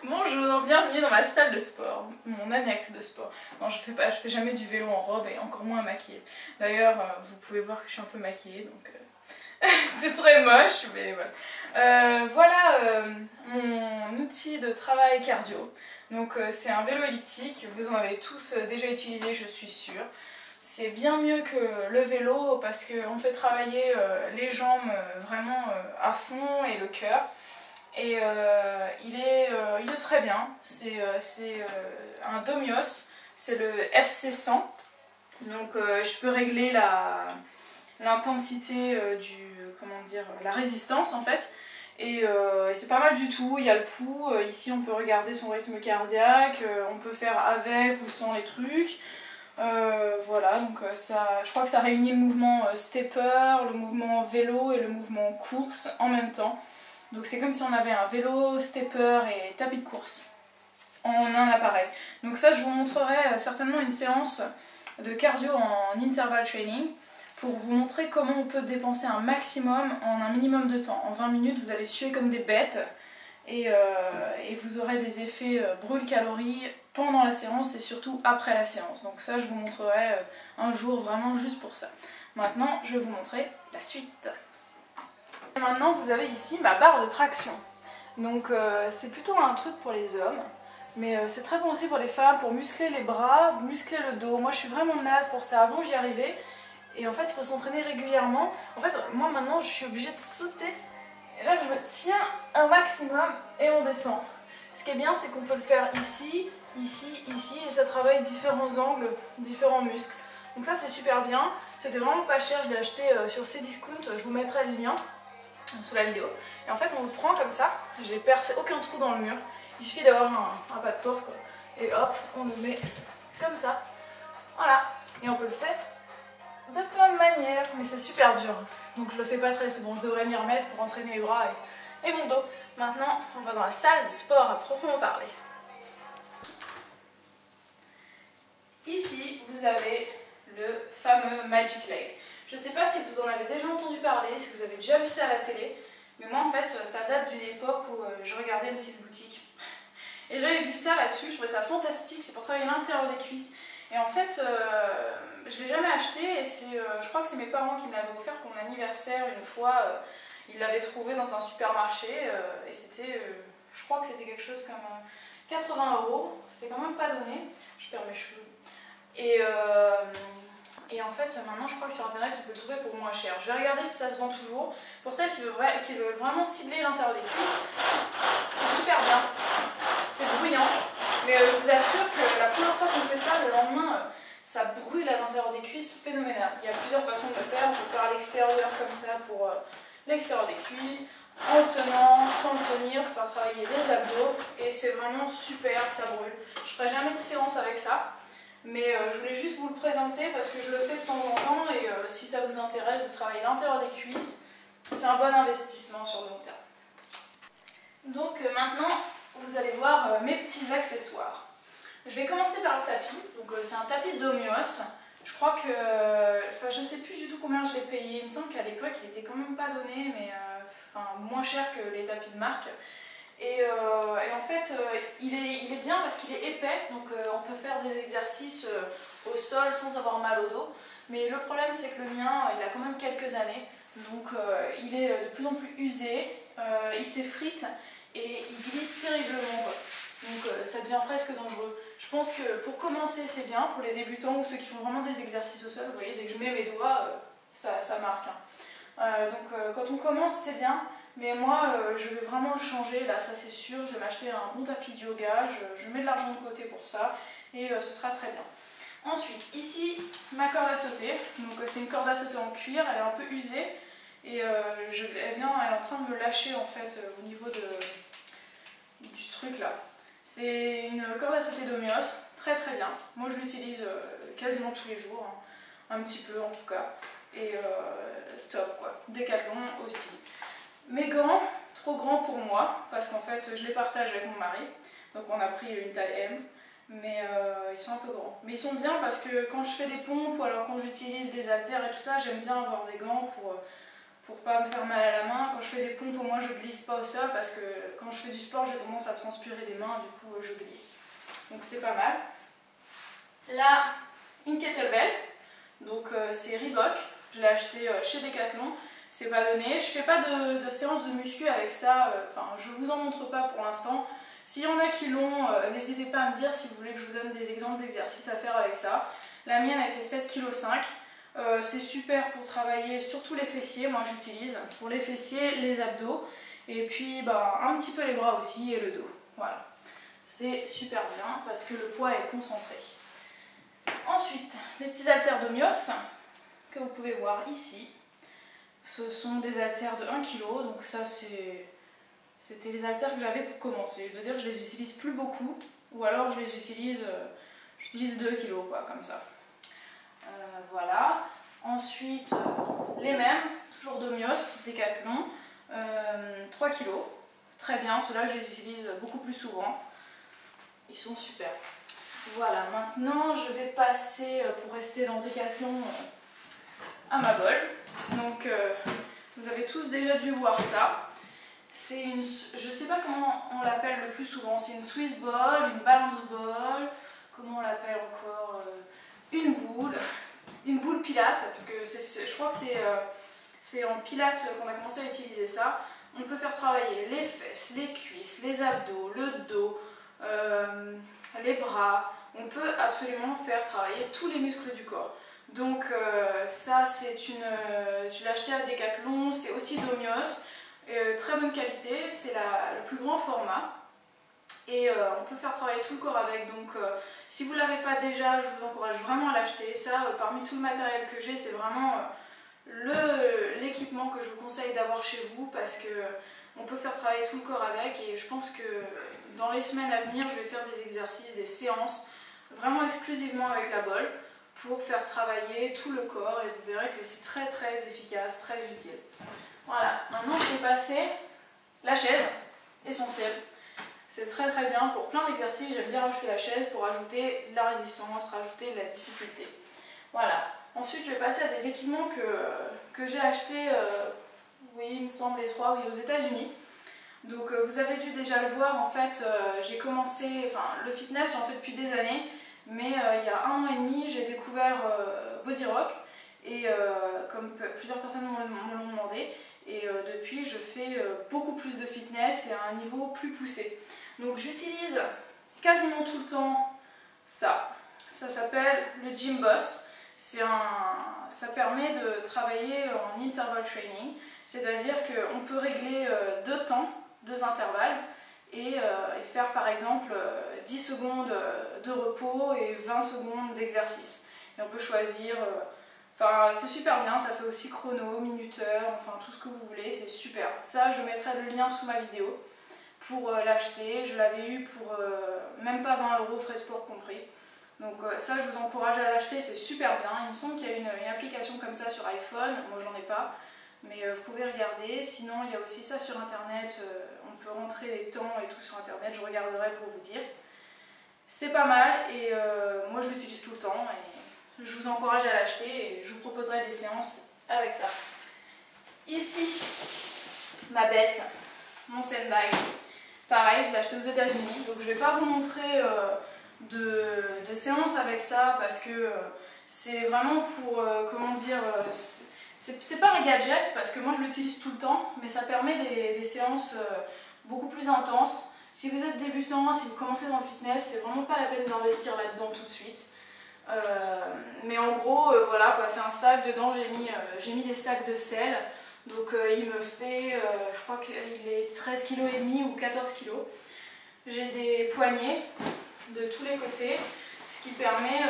Bonjour, bienvenue dans ma salle de sport, mon annexe de sport. Non, je fais jamais du vélo en robe et encore moins maquillée. D'ailleurs, vous pouvez voir que je suis un peu maquillée, donc c'est très moche, mais voilà. Voilà mon outil de travail cardio. Donc c'est un vélo elliptique, vous en avez tous déjà utilisé, je suis sûre. C'est bien mieux que le vélo parce qu'on fait travailler les jambes vraiment à fond et le cœur. Et il est très bien, c'est un Domios, c'est le FC100. Donc je peux régler l'intensité comment dire, la résistance en fait. Et c'est pas mal du tout, il y a le pouls, ici on peut regarder son rythme cardiaque, on peut faire avec ou sans les trucs. Voilà, donc je crois que ça réunit le mouvement stepper, le mouvement vélo et le mouvement course en même temps. Donc c'est comme si on avait un vélo, stepper et tapis de course en un appareil. Donc ça, je vous montrerai certainement une séance de cardio en interval training pour vous montrer comment on peut dépenser un maximum en un minimum de temps. En 20 minutes, vous allez suer comme des bêtes et vous aurez des effets brûle-calories pendant la séance et surtout après la séance. Donc ça, je vous montrerai un jour vraiment juste pour ça. Maintenant, je vais vous montrer la suite. Et maintenant, vous avez ici ma barre de traction. Donc c'est plutôt un truc pour les hommes. Mais c'est très bon aussi pour les femmes, pour muscler les bras, muscler le dos. Moi je suis vraiment naze pour ça, avant j'y arrivais. Et en fait il faut s'entraîner régulièrement. En fait moi maintenant je suis obligée de sauter. Et là je me tiens un maximum et on descend. Ce qui est bien c'est qu'on peut le faire ici, ici, ici. Et ça travaille différents angles, différents muscles. Donc ça c'est super bien. C'était vraiment pas cher, je l'ai acheté sur Cdiscount. Je vous mettrai le lien sous la vidéo. Et en fait on le prend comme ça. J'ai percé aucun trou dans le mur. Il suffit d'avoir un pas de porte quoi. Et hop, on le met comme ça. Voilà. Et on peut le faire de plein de manières. Mais c'est super dur. Donc je le fais pas très souvent. Je devrais m'y remettre pour entraîner mes bras et mon dos. Maintenant, on va dans la salle de sport à proprement parler. Ici, vous avez le fameux Magic Leg. Je ne sais pas si vous en avez déjà entendu parler, si vous avez déjà vu ça à la télé. Mais moi en fait, ça date d'une époque où je regardais M6 Boutique. Et j'avais vu ça là-dessus, je trouvais ça fantastique, c'est pour travailler l'intérieur des cuisses. Et en fait, je ne l'ai jamais acheté et je crois que c'est mes parents qui me l'avaient offert pour mon anniversaire une fois. Ils l'avaient trouvé dans un supermarché et c'était, je crois que c'était quelque chose comme 80 €. C'était quand même pas donné. Je perds mes cheveux. Et en fait, maintenant, je crois que sur internet, on peut le trouver pour moins cher. Je vais regarder si ça se vend toujours. Pour celles qui veulent vraiment cibler l'intérieur des cuisses, c'est super bien. C'est bruyant, mais je vous assure que la première fois qu'on fait ça, le lendemain, ça brûle à l'intérieur des cuisses, phénoménal. Il y a plusieurs façons de le faire. On peut le faire à l'extérieur comme ça pour l'extérieur des cuisses, en tenant, sans le tenir, pour faire travailler les abdos. Et c'est vraiment super, ça brûle. Je ferai jamais de séance avec ça. Mais je voulais juste vous le présenter parce que je le fais de temps en temps et si ça vous intéresse de travailler l'intérieur des cuisses, c'est un bon investissement sur le long terme. Donc maintenant, vous allez voir mes petits accessoires. Je vais commencer par le tapis. Donc c'est un tapis Domios. Je crois que, enfin je sais plus du tout combien je l'ai payé. Il me semble qu'à l'époque il était quand même pas donné, mais moins cher que les tapis de marque. Et en fait, il est bien parce qu'il est épais, donc on peut faire des exercices au sol sans avoir mal au dos. Mais le problème, c'est que le mien, il a quand même quelques années, donc il est de plus en plus usé, il s'effrite et il glisse terriblement. Donc ça devient presque dangereux. Je pense que pour commencer, c'est bien, pour les débutants ou ceux qui font vraiment des exercices au sol, vous voyez, dès que je mets mes doigts, ça marque. Donc quand on commence, c'est bien. Mais moi, je vais vraiment le changer, là, ça c'est sûr. Je vais m'acheter un bon tapis de yoga, je mets de l'argent de côté pour ça, et ce sera très bien. Ensuite, ici, ma corde à sauter. Donc c'est une corde à sauter en cuir, elle est un peu usée, et elle est en train de me lâcher en fait au niveau du truc là. C'est une corde à sauter Domios, très très bien. Moi je l'utilise quasiment tous les jours, hein. Un petit peu en tout cas, et top quoi. Décathlon aussi. Mes gants, trop grands pour moi, parce qu'en fait je les partage avec mon mari, donc on a pris une taille M, mais ils sont un peu grands. Mais ils sont bien parce que quand je fais des pompes ou alors quand j'utilise des haltères et tout ça, j'aime bien avoir des gants pour pas me faire mal à la main. Quand je fais des pompes, au moins je glisse pas au sol parce que quand je fais du sport, j'ai tendance à transpirer des mains, du coup je glisse. Donc c'est pas mal. Là, une kettlebell, donc c'est Reebok, je l'ai acheté chez Decathlon, c'est pas donné. Je fais pas de séance de muscu avec ça, enfin je vous en montre pas pour l'instant. S'il y en a qui l'ont, n'hésitez pas à me dire si vous voulez que je vous donne des exemples d'exercices à faire avec ça. La mienne elle fait 7,5 kg. C'est super pour travailler surtout les fessiers, moi j'utilise pour les fessiers, les abdos et puis bah, un petit peu les bras aussi et le dos. Voilà, c'est super bien parce que le poids est concentré. Ensuite, les petits haltères de Mios que vous pouvez voir ici. Ce sont des haltères de 1 kg, donc ça c'était les haltères que j'avais pour commencer. Je veux dire que je les utilise plus beaucoup ou alors je les utilise, j'utilise 2 kg quoi, comme ça. Voilà. Ensuite, les mêmes, toujours de Mios, Decathlon, 3 kg. Très bien, ceux-là je les utilise beaucoup plus souvent. Ils sont super. Voilà, maintenant je vais passer, pour rester dans Decathlon, à ma bolle. Donc, vous avez tous déjà dû voir ça. C'est une, je sais pas comment on l'appelle le plus souvent, c'est une Swiss ball, une balance ball, comment on l'appelle encore, une boule pilate, parce que je crois que c'est en pilate qu'on a commencé à utiliser ça. On peut faire travailler les fesses, les cuisses, les abdos, le dos, les bras. On peut absolument faire travailler tous les muscles du corps. Donc ça c'est une, je l'ai acheté à Decathlon, c'est aussi Domios, très bonne qualité, c'est le plus grand format et on peut faire travailler tout le corps avec. Donc si vous ne l'avez pas déjà, je vous encourage vraiment à l'acheter. Ça, parmi tout le matériel que j'ai, c'est vraiment l'équipement que je vous conseille d'avoir chez vous parce que on peut faire travailler tout le corps avec et je pense que dans les semaines à venir, je vais faire des exercices, des séances vraiment exclusivement avec la bolle pour faire travailler tout le corps et vous verrez que c'est très très efficace, très utile. Voilà, maintenant je vais passer la chaise, essentielle. C'est très très bien pour plein d'exercices, j'aime bien rajouter la chaise pour ajouter de la résistance, rajouter de la difficulté. Voilà, ensuite je vais passer à des équipements que j'ai achetés, oui il me semble les trois, oui, aux États-Unis. Donc vous avez dû déjà le voir, en fait j'ai commencé, enfin le fitness j'en fais depuis des années. Mais il y a 1 an et demi, j'ai découvert BodyRock et comme plusieurs personnes me l'ont demandé. Et depuis, je fais beaucoup plus de fitness et à un niveau plus poussé. Donc j'utilise quasiment tout le temps ça. Ça s'appelle le Gym Boss. Ça permet de travailler en interval training. C'est-à-dire qu'on peut régler 2 temps, 2 intervalles. Et faire par exemple 10 secondes de repos et 20 secondes d'exercice. Et on peut choisir, enfin c'est super bien, ça fait aussi chrono, minuteur, enfin tout ce que vous voulez, c'est super. Ça je mettrai le lien sous ma vidéo pour l'acheter, je l'avais eu pour même pas 20 €, frais de port compris. Donc ça je vous encourage à l'acheter, c'est super bien. Il me semble qu'il y a une application comme ça sur iPhone, moi j'en ai pas. Mais vous pouvez regarder, sinon il y a aussi ça sur internet, on peut rentrer les temps et tout sur internet, je regarderai pour vous dire. C'est pas mal et moi je l'utilise tout le temps et je vous encourage à l'acheter et je vous proposerai des séances avec ça. Ici, ma bête, mon sandbag, pareil je l'ai acheté aux États-Unis, donc je vais pas vous montrer de séances avec ça parce que c'est vraiment pour, comment dire, c'est pas un gadget parce que moi je l'utilise tout le temps, mais ça permet des séances beaucoup plus intenses. Si vous êtes débutant, si vous commencez dans le fitness, c'est vraiment pas la peine d'investir là-dedans tout de suite. Mais en gros, voilà quoi, c'est un sac, dedans j'ai mis des sacs de sel. Donc il me fait, je crois qu'il est 13,5 kg ou 14 kg. J'ai des poignets de tous les côtés, ce qui permet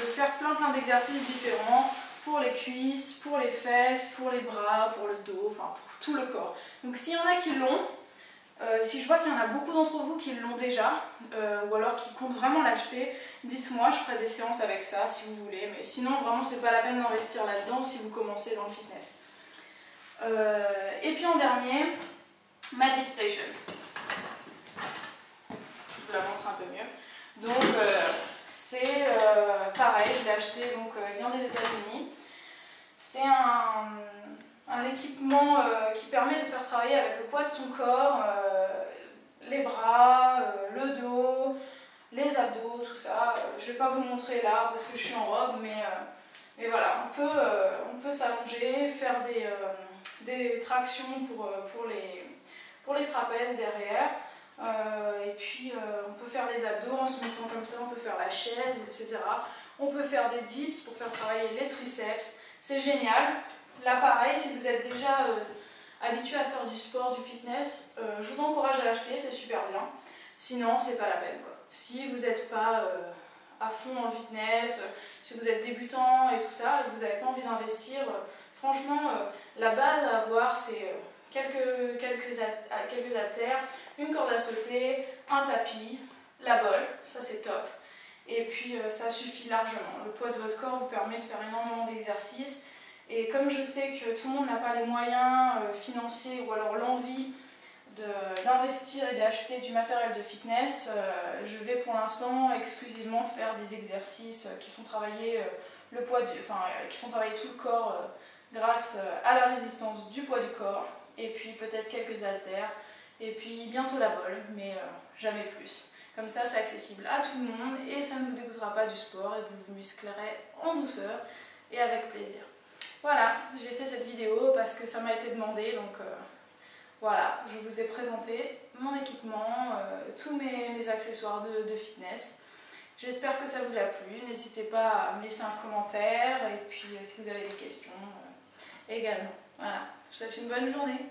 de faire plein d'exercices différents. Pour les cuisses, pour les fesses, pour les bras, pour le dos, enfin pour tout le corps. Donc s'il y en a qui l'ont, si je vois qu'il y en a beaucoup d'entre vous qui l'ont déjà, ou alors qui comptent vraiment l'acheter, dites-moi, je ferai des séances avec ça si vous voulez. Mais sinon vraiment c'est pas la peine d'investir là-dedans si vous commencez dans le fitness. Et puis en dernier, ma Deep Station. Je vous la montre un peu mieux. Donc c'est pareil, je l'ai acheté, donc il vient des États-Unis. C'est un un équipement qui permet de faire travailler avec le poids de son corps, les bras, le dos, les abdos, tout ça. Je ne vais pas vous montrer là parce que je suis en robe, mais voilà, on peut s'allonger, faire des tractions pour les trapèzes derrière. Et puis on peut faire les abdos en se mettant comme ça, on peut faire la chaise, etc. On peut faire des dips pour faire travailler les triceps. C'est génial. Là pareil, si vous êtes déjà habitué à faire du sport, du fitness, je vous encourage à l'acheter, c'est super bien. Sinon, c'est pas la peine, quoi. Si vous n'êtes pas à fond dans le fitness, si vous êtes débutant et tout ça, et que vous n'avez pas envie d'investir, franchement, la base à avoir, c'est quelques haltères, une corde à sauter, un tapis, la bolle, ça c'est top. Et puis ça suffit largement. Le poids de votre corps vous permet de faire énormément d'exercices. Et comme je sais que tout le monde n'a pas les moyens financiers ou alors l'envie d'investir et d'acheter du matériel de fitness, je vais pour l'instant exclusivement faire des exercices qui font travailler qui font travailler tout le corps grâce à la résistance du poids du corps, et puis peut-être quelques haltères, et puis bientôt la bolle, mais jamais plus. Comme ça, c'est accessible à tout le monde et ça ne vous dégoûtera pas du sport et vous vous musclerez en douceur et avec plaisir. Voilà, j'ai fait cette vidéo parce que ça m'a été demandé, donc voilà, je vous ai présenté mon équipement, tous mes accessoires de fitness. J'espère que ça vous a plu, n'hésitez pas à me laisser un commentaire et puis si vous avez des questions également. Voilà, je vous souhaite une bonne journée.